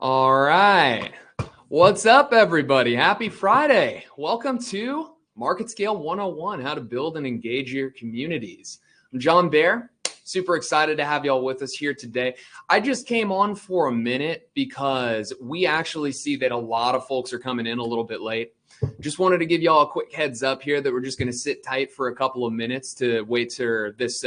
All right. What's up, everybody? Happy Friday. Welcome to MarketScale 101, how to build and engage your communities. I'm John Bear. Super excited to have y'all with us here today. I just came on for a minute because we actually see that a lot of folks are coming in a little bit late. Just wanted to give y'all a quick heads up here that we're just going to sit tight for a couple of minutes to wait for this,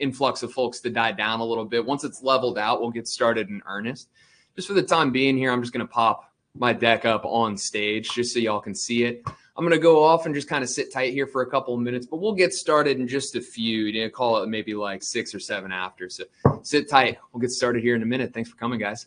influx of folks to die down a little bit. Once it's leveled out, we'll get started in earnest. Just for the time being here, I'm just going to pop my deck up on stage just so y'all can see it. I'm going to go off and just kind of sit tight here for a couple of minutes, but we'll get started in just a few. Call it maybe like 6 or 7 after. So sit tight. We'll get started here in a minute. Thanks for coming, guys.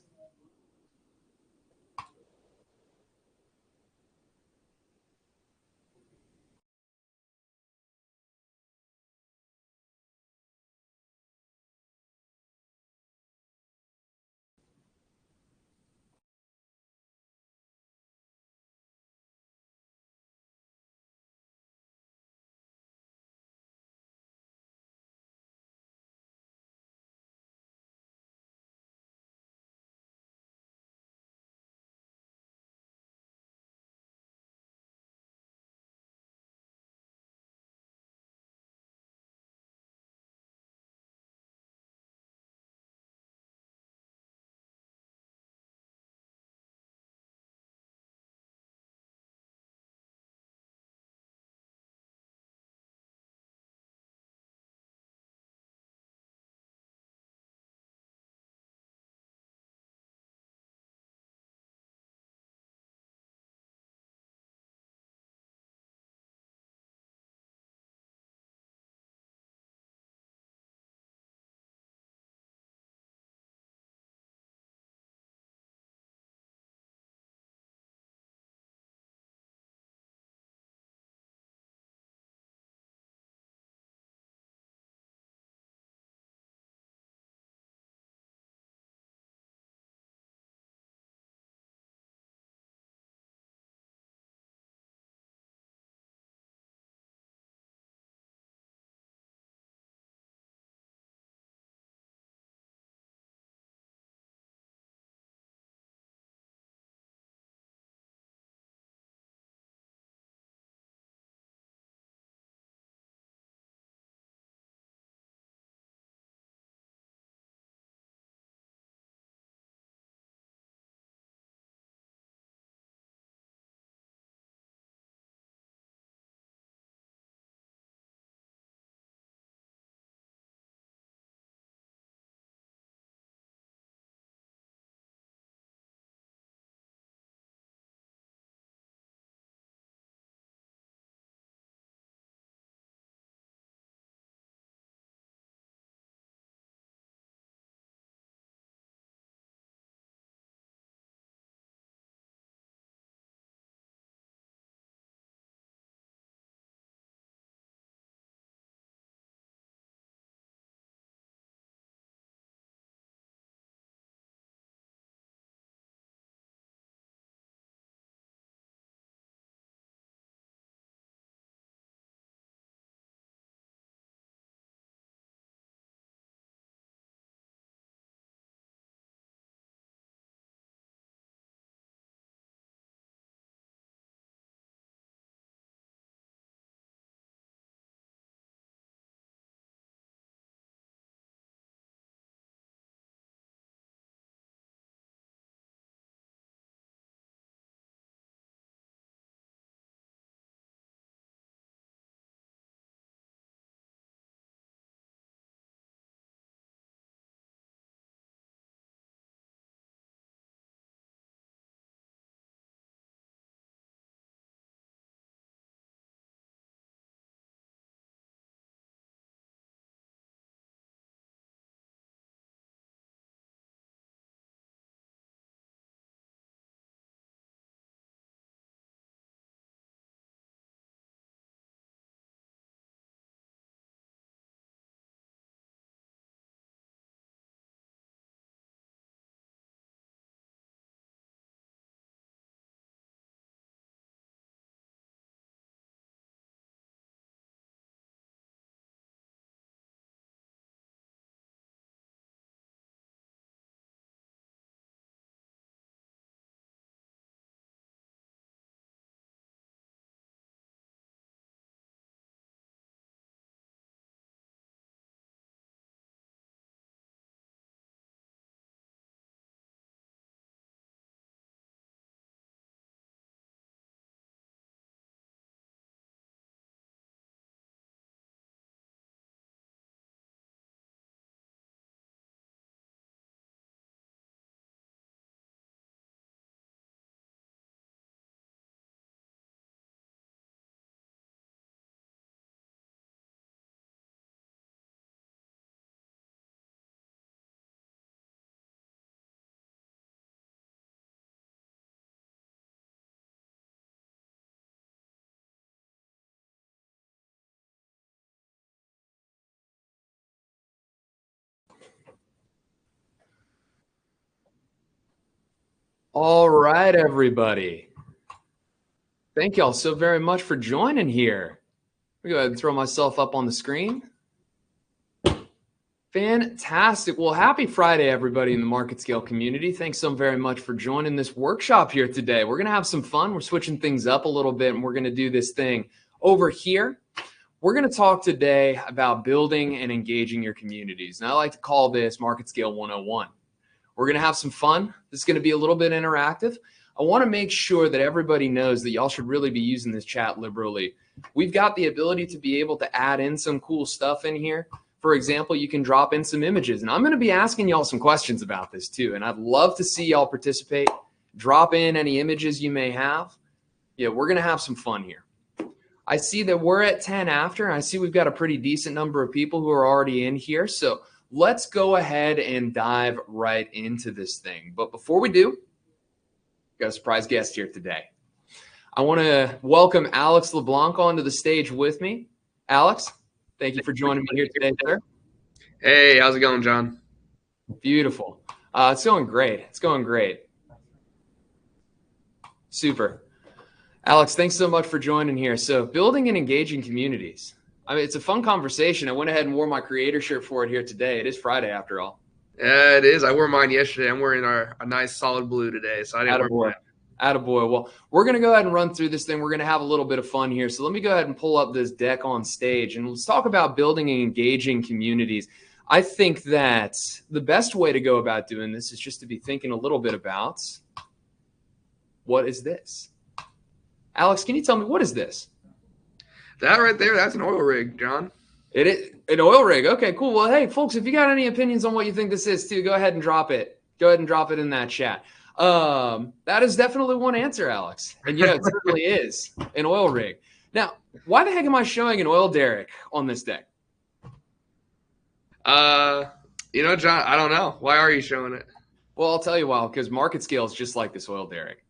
All right, everybody. Thank y'all so very much for joining here. Let me go ahead and throw myself up on the screen. Fantastic. Well, happy Friday, everybody in the MarketScale community. Thanks so very much for joining this workshop here today. We're going to have some fun. We're switching things up a little bit, and we're going to do this thing over here. We're going to talk today about building and engaging your communities. And I like to call this MarketScale 101. We're going to have some fun. This is going to be a little bit interactive. I want to make sure that everybody knows that y'all should really be using this chat liberally. We've got the ability to be able to add in some cool stuff in here. For example, you can drop in some images, and I'm going to be asking y'all some questions about this too. And I'd love to see y'all participate. Drop in any images you may have. Yeah, we're going to have some fun here. I see that we're at 10 after, and I see we've got a pretty decent number of people who are already in here. So let's go ahead and dive right into this thing. But before we do, got a surprise guest here today. I want to welcome Alex LeBlanc onto the stage with me. Alex, thank you for joining me here today, sir. Hey, how's it going, John? Beautiful. It's going great. It's going great. Super. Alex, thanks so much for joining here. So building and engaging communities. I mean, it's a fun conversation. I went ahead and wore my creator shirt for it here today. It is Friday after all. Yeah, it is. I wore mine yesterday. I'm wearing a nice solid blue today, so I didn't wear mine. Attaboy. Well, we're going to go ahead and run through this thing. We're going to have a little bit of fun here. So let me go ahead and pull up this deck on stage, and let's talk about building and engaging communities. I think that the best way to go about doing this is just to be thinking a little bit about what is this? Alex, can you tell me what is this? That right there, that's an oil rig, John. It is an oil rig. Okay, cool. Well, hey, folks, if you got any opinions on what you think this is too, go ahead and drop it. Go ahead and drop it in that chat. That is definitely one answer, Alex. And yeah, it certainly is an oil rig. Now, why the heck am I showing an oil derrick on this deck? John, I don't know. Why are you showing it? Well, I'll tell you why, because MarketScale is just like this oil derrick.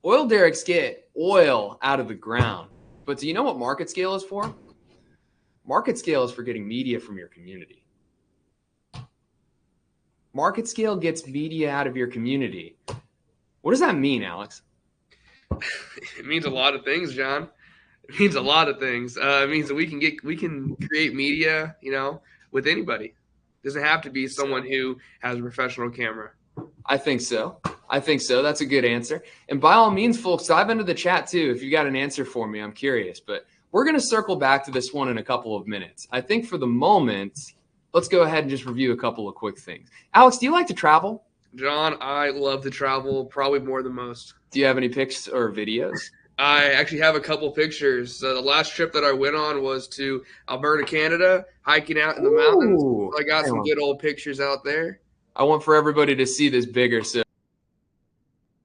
Oil derricks get oil out of the ground. But do you know what MarketScale is for? MarketScale is for getting media from your community. MarketScale gets media out of your community. What does that mean, Alex? It means a lot of things, John. It means a lot of things. It means that we can create media, with anybody. It doesn't have to be someone who has a professional camera. I think so. That's a good answer. And by all means, folks, dive into the chat too. If you got an answer for me, I'm curious. But we're going to circle back to this one in a couple of minutes. I think for the moment, let's go ahead and just review a couple of quick things. Alex, do you like to travel? John, I love to travel, probably more than most. Do you have any pics or videos? I actually have a couple pictures. The last trip that I went on was to Alberta, Canada, hiking out in the mountains. So I got some good old pictures out there. I want for everybody to see this bigger. So,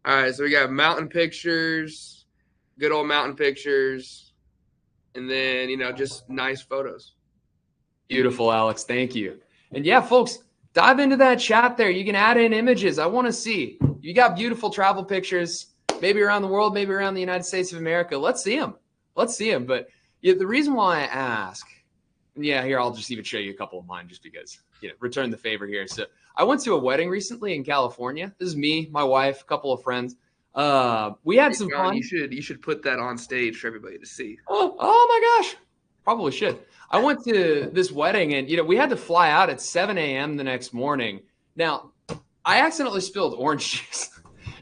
all right, so we got mountain pictures, good old mountain pictures, and then, just nice photos. Beautiful, Alex. Thank you. And yeah, folks, dive into that chat there. You can add in images. I want to see. You got beautiful travel pictures, maybe around the world, maybe around the United States of America. Let's see them. But yeah, the reason why I ask, here, I'll just even show you a couple of mine just because, return the favor here. So I went to a wedding recently in California. This is me, my wife, a couple of friends. We had some fun. You should put that on stage for everybody to see. Oh my gosh. Probably should. I went to this wedding and, we had to fly out at 7 a.m. the next morning. Now, I accidentally spilled orange juice.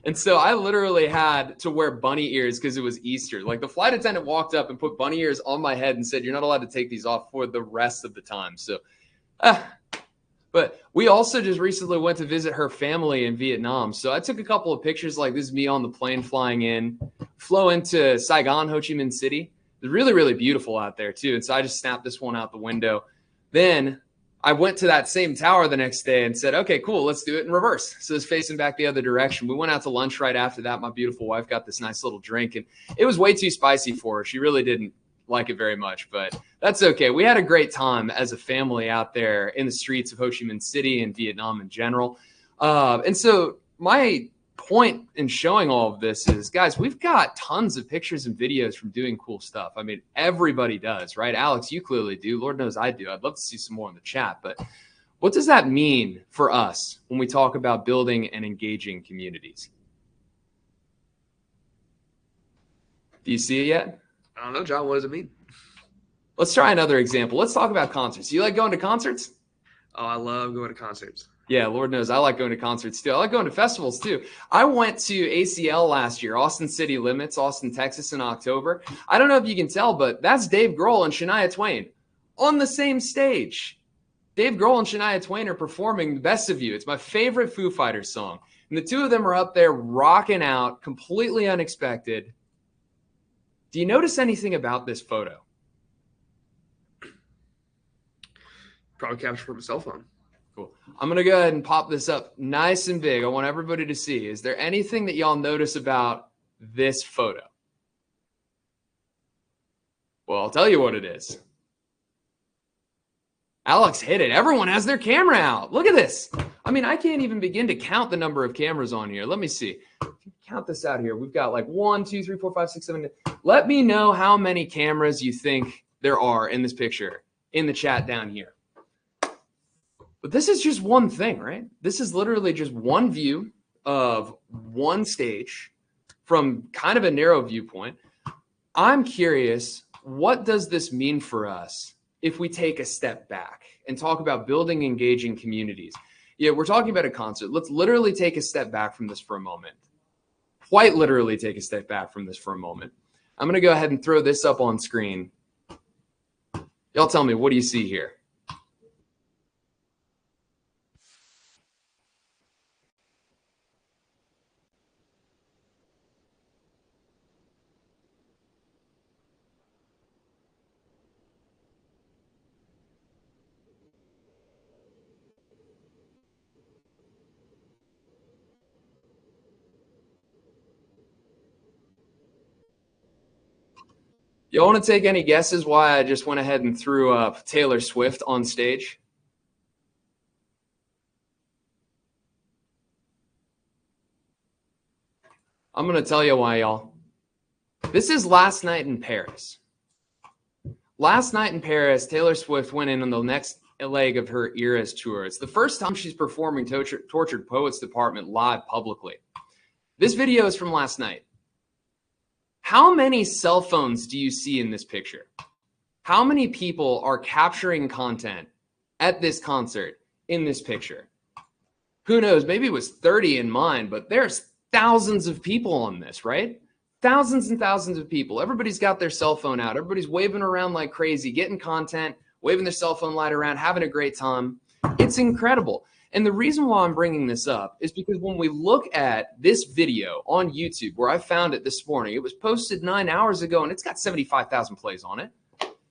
And so I literally had to wear bunny ears because it was Easter. Like the flight attendant walked up and put bunny ears on my head and said, you're not allowed to take these off for the rest of the time. So, but we also just recently went to visit her family in Vietnam. So I took a couple of pictures like this is me on the plane flying in, flew into Saigon, Ho Chi Minh City. It's really, really beautiful out there too. And so I just snapped this one out the window. Then I went to that same tower the next day and said, okay, cool, let's do it in reverse. So it's facing back the other direction. We went out to lunch right after that. My beautiful wife got this nice little drink, and it was way too spicy for her. She really didn't like it very much, but that's okay. We had a great time as a family out there in the streets of Ho Chi Minh City and Vietnam in general. And so my point in showing all of this is, guys, we've got tons of pictures and videos from doing cool stuff. I mean, everybody does, right? Alex, you clearly do. Lord knows I do. I'd love to see some more in the chat. But What does that mean for us when we talk about building and engaging communities? Do you see it yet? I don't know, John. What does it mean? Let's try another example. Let's talk about concerts. You like going to concerts? Oh, I love going to concerts. Yeah, Lord knows I like going to concerts too. I like going to festivals too. I went to ACL last year, Austin City Limits, Austin, Texas in October. I don't know if you can tell, but that's Dave Grohl and Shania Twain on the same stage. Dave Grohl and Shania Twain are performing The Best of You. It's my favorite Foo Fighters song. And the two of them are up there rocking out, completely unexpected. Do you notice anything about this photo? Probably captured from a cell phone. Cool. I'm going to go ahead and pop this up nice and big. I want everybody to see. Is there anything that y'all notice about this photo? Well, I'll tell you what it is. Alex hit it. Everyone has their camera out. Look at this. I mean, I can't even begin to count the number of cameras on here. Let me see. Count this out here. We've got like 1, 2, 3, 4, 5, 6, 7. 8. Let me know how many cameras you think there are in this picture in the chat down here. But this is just one thing, right? This is literally just one view of one stage from kind of a narrow viewpoint. I'm curious, what does this mean for us if we take a step back and talk about building engaging communities? Yeah, we're talking about a concert. Let's literally take a step back from this for a moment. Quite literally take a step back from this for a moment. I'm going to go ahead and throw this up on screen. Y'all tell me, what do you see here? You want to take any guesses why I just went ahead and threw up Taylor Swift on stage? I'm going to tell you why, y'all. This is Last Night in Paris. Last Night in Paris, Taylor Swift went in on the next leg of her Eras tour. It's the first time she's performing Tortured Poets Department live publicly. This video is from last night. How many cell phones do you see in this picture? How many people are capturing content at this concert in this picture? Who knows? Maybe it was 30 in mine, but there's thousands of people on this, right? Thousands and thousands of people. Everybody's got their cell phone out. Everybody's waving around like crazy, getting content, waving their cell phone light around, having a great time. It's incredible. And the reason why I'm bringing this up is because when we look at this video on YouTube, where I found it this morning, it was posted 9 hours ago, and it's got 75,000 plays on it.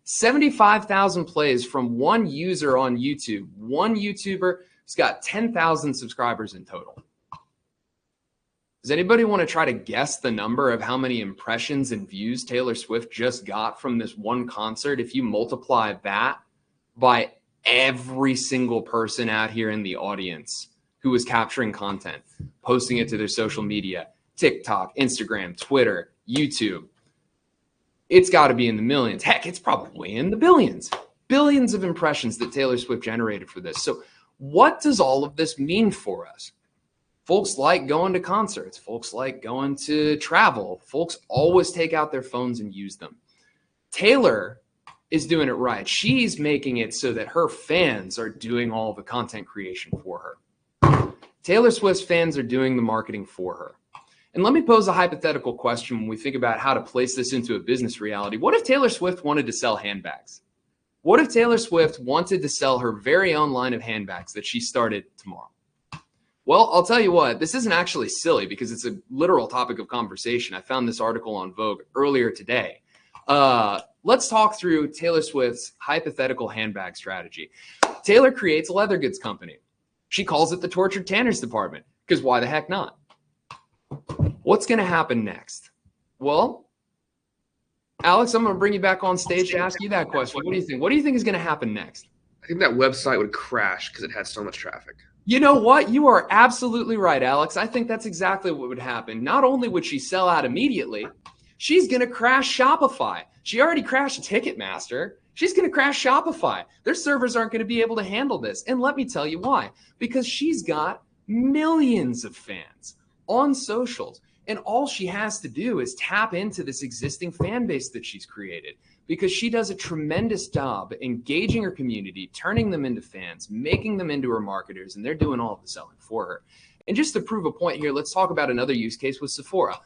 75,000 plays from one user on YouTube. One YouTuber who's got 10,000 subscribers in total. Does anybody want to try to guess the number of how many impressions and views Taylor Swift just got from this one concert? If you multiply that by every single person out here in the audience who was capturing content, posting it to their social media, TikTok, Instagram, Twitter, YouTube, it's got to be in the millions. Heck, it's probably in the billions. Billions of impressions that Taylor Swift generated for this. So what does all of this mean for us? Folks like going to concerts. Folks like going to travel. Folks always take out their phones and use them. Taylor is doing it right. She's making it so that her fans are doing all the content creation for her. Taylor Swift's fans are doing the marketing for her. And let me pose a hypothetical question when we think about how to place this into a business reality. What if Taylor Swift wanted to sell handbags? What if Taylor Swift wanted to sell her very own line of handbags that she started tomorrow? Well, I'll tell you what, this isn't actually silly because it's a literal topic of conversation. I found this article on Vogue earlier today. Let's talk through Taylor Swift's hypothetical handbag strategy. Taylor creates a leather goods company. She calls it the Tortured Tanners Department because why the heck not? What's going to happen next? Well, Alex, I'm going to bring you back on stage to ask you that question. What do you think? What do you think is going to happen next? I think that website would crash because it had so much traffic. You know what? You are absolutely right, Alex. I think that's exactly what would happen. Not only would she sell out immediately, she's going to crash Shopify. She already crashed Ticketmaster. She's going to crash Shopify. Their servers aren't going to be able to handle this. And let me tell you why. Because she's got millions of fans on socials. And all she has to do is tap into this existing fan base that she's created, because she does a tremendous job engaging her community, turning them into fans, making them into her marketers, and they're doing all of the selling for her. And just to prove a point here, let's talk about another use case with Sephora.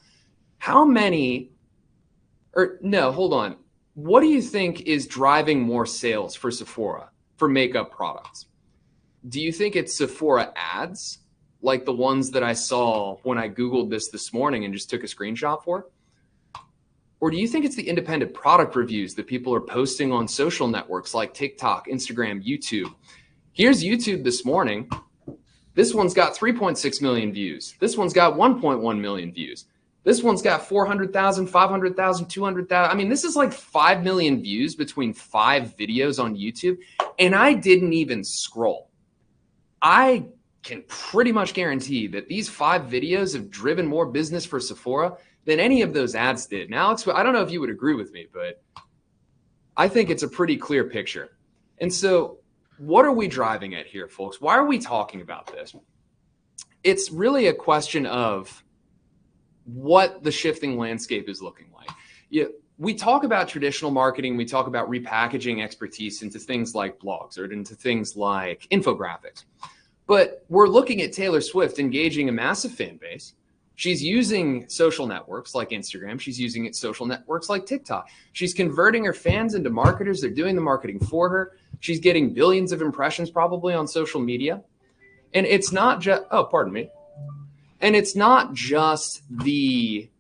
What do you think is driving more sales for Sephora for makeup products? Do you think it's Sephora ads, like the ones that I saw when I Googled this morning and just took a screenshot for? Or do you think it's the independent product reviews that people are posting on social networks like TikTok, Instagram, YouTube? Here's YouTube this morning. This one's got 3.6 million views. This one's got 1.1 million views. This one's got 400,000, 500,000, 200,000. I mean, this is like 5 million views between 5 videos on YouTube. And I didn't even scroll. I can pretty much guarantee that these 5 videos have driven more business for Sephora than any of those ads did. Now, Alex, I don't know if you would agree with me, but I think it's a pretty clear picture. And so what are we driving at here, folks? Why are we talking about this? It's really a question of what the shifting landscape is looking like. We talk about traditional marketing. We talk about repackaging expertise into things like blogs or into things like infographics. But we're looking at Taylor Swift engaging a massive fan base. She's using social networks like Instagram. She's using social networks like TikTok. She's converting her fans into marketers. They're doing the marketing for her. She's getting billions of impressions probably on social media. And it's not just, And it's not just the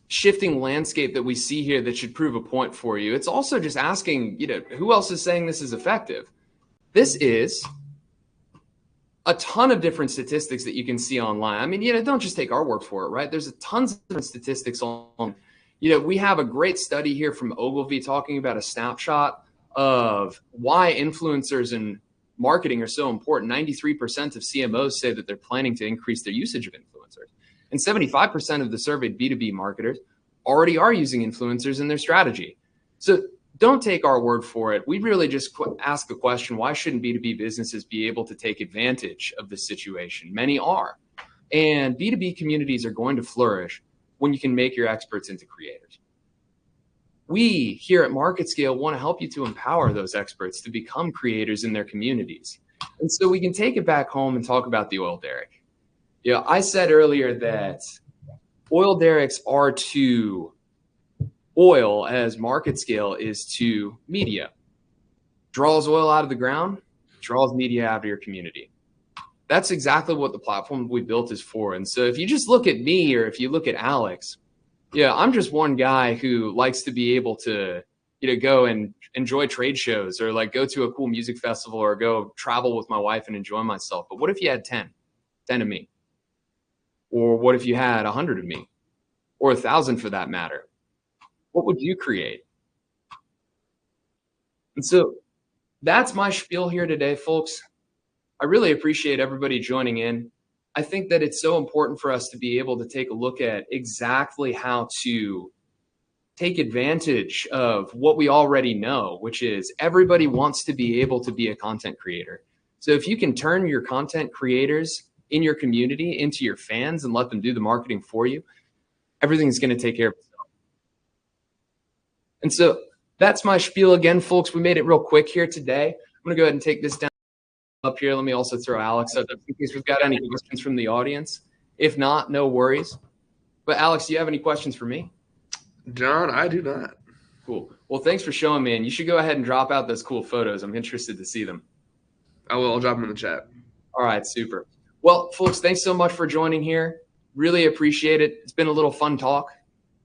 shifting landscape that we see here that should prove a point for you. It's also just asking, who else is saying this is effective? This is a ton of different statistics that you can see online. I mean, don't just take our word for it, right? There's tons of different statistics on, we have a great study here from Ogilvy talking about a snapshot of why influencers and marketing are so important. 93% of CMOs say that they're planning to increase their usage of influencers. And 75% of the surveyed B2B marketers already are using influencers in their strategy. So don't take our word for it. We really just ask the question, why shouldn't B2B businesses be able to take advantage of this situation? Many are. And B2B communities are going to flourish when you can make your experts into creators. We here at MarketScale want to help you to empower those experts to become creators in their communities. And so we can take it back home and talk about the oil derrick. I said earlier that oil derricks are to oil as MarketScale is to media. Draws oil out of the ground, draws media out of your community. That's exactly what the platform we built is for. And so if you just look at me or if you look at Alex, I'm just one guy who likes to be able to, go and enjoy trade shows or like go to a cool music festival or go travel with my wife and enjoy myself. But what if you had 10 of me? Or what if you had 100 of me? Or 1,000 for that matter? What would you create? And so that's my spiel here today, folks. I really appreciate everybody joining in. I think that it's so important for us to be able to take a look at exactly how to take advantage of what we already know, which is everybody wants to be able to be a content creator. So if you can turn your content creators in your community into your fans and let them do the marketing for you, everything's going to take care of itself. And so that's my spiel again, folks. We made it real quick here today. I'm going to go ahead and take this down up here. Let me also throw Alex up in case we've got any questions from the audience. If not, no worries. But Alex, do you have any questions for me? John, I do not. Cool. Well, thanks for showing me. And you should go ahead and drop out those cool photos. I'm interested to see them. I will. I'll drop them in the chat. All right, super. Well, folks, thanks so much for joining here. Really appreciate it. It's been a little fun talk.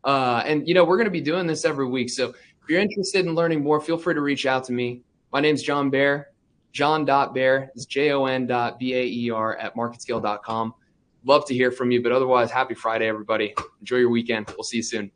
And, we're going to be doing this every week. So if you're interested in learning more, feel free to reach out to me. My name's John Baer. John.Baer is Jon.Baer at marketscale.com. Love to hear from you. But otherwise, happy Friday, everybody. Enjoy your weekend. We'll see you soon.